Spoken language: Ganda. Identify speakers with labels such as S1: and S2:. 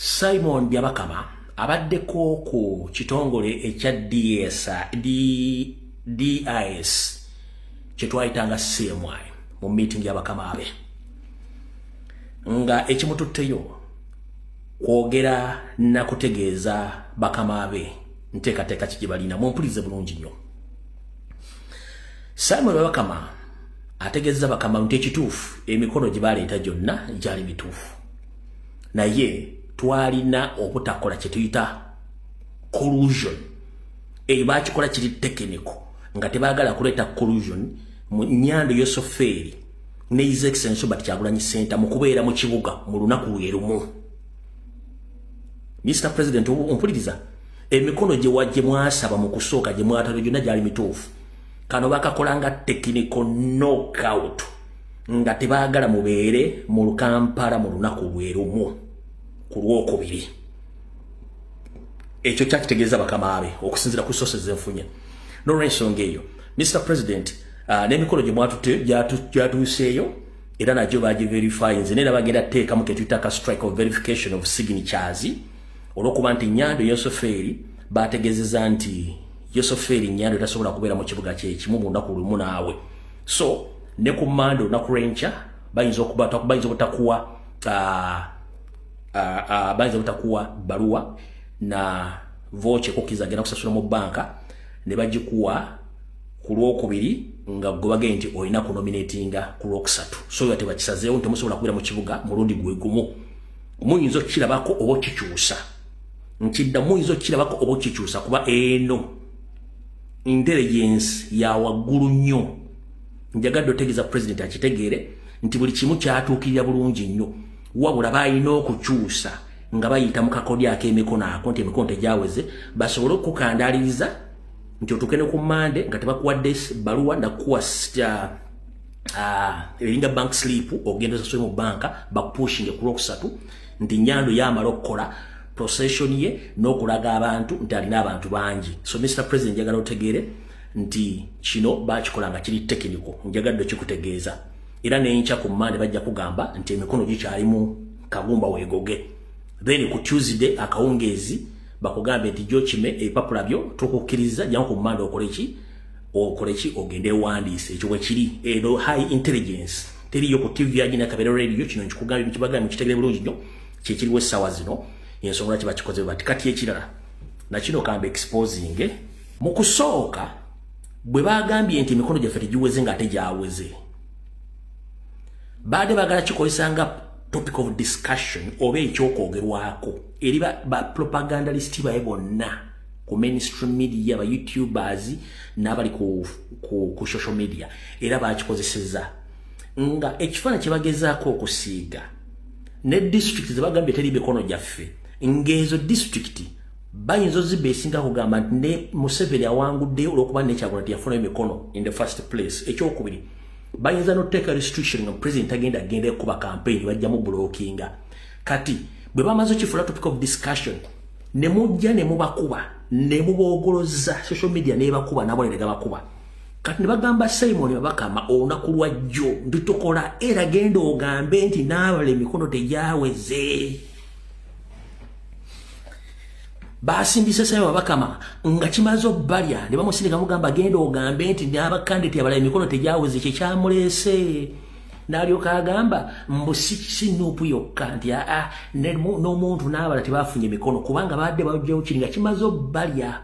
S1: Simon Byabakama abaddeko ku kitongole ekya DIS kyetwayitanga CMY mu meeting y'abakama abe nga ekimututteyo kwogera na kutegeeza bakama abe nteekateeka kigibalina mumpulize bulungi nnyo. Simon Byabakama ategeeza bakama nti ekituufu emikono gye baleeta gyonna gyali mituufu, naye twalina obutakola kye tuyita collusion. Bakikola kiri technical nga tebaagala kuleeta collusion mu Nyando Yosoferi ne His Excellency Robert Kyagulanyi Center mu kubeera mu kibuga mu lunaku lwe lumu. Mr. President, ompuliriza emikono gye wajje mwasaba mu kusooka gye mwatalo gyonna gyali mituufu, kano bakakola nga technical knockout nga tebaagala mubeere mu Lukampala mu lunaku lwe lumu ku Lwokubiri. Ekyo kyakitegeeza bakama abe okusinziira ku sources zenfunye. N'olw'ensonga eyo Mr. President n'emikono gye gyatuuseeyo era nagyo bagiverify, nze neera bagenda teekamu ke tuyita ka strike of verification of signatures olw'okuba nti Nyando Yosoferi bategeezeza nti Yosoferi Nyando tasobola kubeera mu kibuga kyekimu mu lunaku lumu naawe. So ne ku Mande olunaku lw'enkya bayinza obutakuwa baluwa na voce kokiza agenda kusasula mu banka ne bagikuwa ku Lwokubiri nga gwe bagenda nti olina kunominatinga ku Lwokusatu. So yate bakisazeewo nti musobola kubeera mu kibuga mulundi gwe gumu. Muyinza okukirabako oba okikyusa, nkidda muyinza okukirabako oba okikyusa kuba eno intelligence ya waggulu nnyo. Njagadde otegeeza President akitegeere nti buli kimu kyatuukirira bulungi nnyo, wabula balina okukyusa nga bayita mu kakodi ak'emikono ako nti emikono tegyaweze basobole okukukandaaliriza nti otuuke ne ku Mande nga tebakuwadde baluwa nakuwa eringa bank slip ogenda osasule mu banka bakupushinge ku Lwokusatu nti Nyando yamala okukola procession ye n'okulaga abantu nti alina abantu bangi. So Mr. President, njagala otegeere nti kino bakikola nga kiri technical, njagadde okikutegeeza. Era n'enkya ku Mande bajja kugamba nti emikono gikyalimu kagumba weegoge. Then ku Tuesday akawungeezi bakugambe nti gyokime ebipapula byo tukukkiriza jjangu ku Mande okole ki ogende wandiise. Ekyo bwe kiri eno high intelligence teriyo ku TV agina Kabera radio. Kino nkikugambye mukibagambe mukitegere bulungi nnyo kyekiriwo essaawa zino, ensonga lwaki bakikoze bati. Kati ekirala nakino kambe exposing mu kusooka bwe bagambye nti emikono gyaffe tegiweze nga ate gyaweze, baade bagala kikozesa nga topic of discussion oba ekyokwogerwako eri ba propagandalist baye bonna ku mainstream media, ba YouTubers n'abali ku social media, era bakikozeseza nga ekifaananyi kye bagezaako okusiiga ne district ze bagambye teri mikono gyaffe, ng'ezo district bayinza ozibeesinga kugamba nti ne Museveni awangudde olw'okuba ne Kyagulanyi teyafuna emikono in the first place. Ekyokubiri bayinza n'oteeka restriction nga president agenda kuba campaign bajjamu blockinga. Kati bwe bamaze okifula topic of discussion ne mujja ne mubakuba ne muboogoloza social media n'ebakuba nabo ne gabakuba. Kati ne bagamba Simon Byabakama olunaku lwa jjo nditukola era genda ogambe nti naabala emikono tegyaweze. Basindise Simon Byabakama nga kimaze obbalya ne bamusindika mugamba genda ogambe nti n'abakandidate abala emikono tegyaweze kyekyamuleese. N'alyoka agamba si Nuupu yokka nti n'omuntu n'abala tebafunye emikono kubanga badde bajjawo kiri nga kimaze obbalya.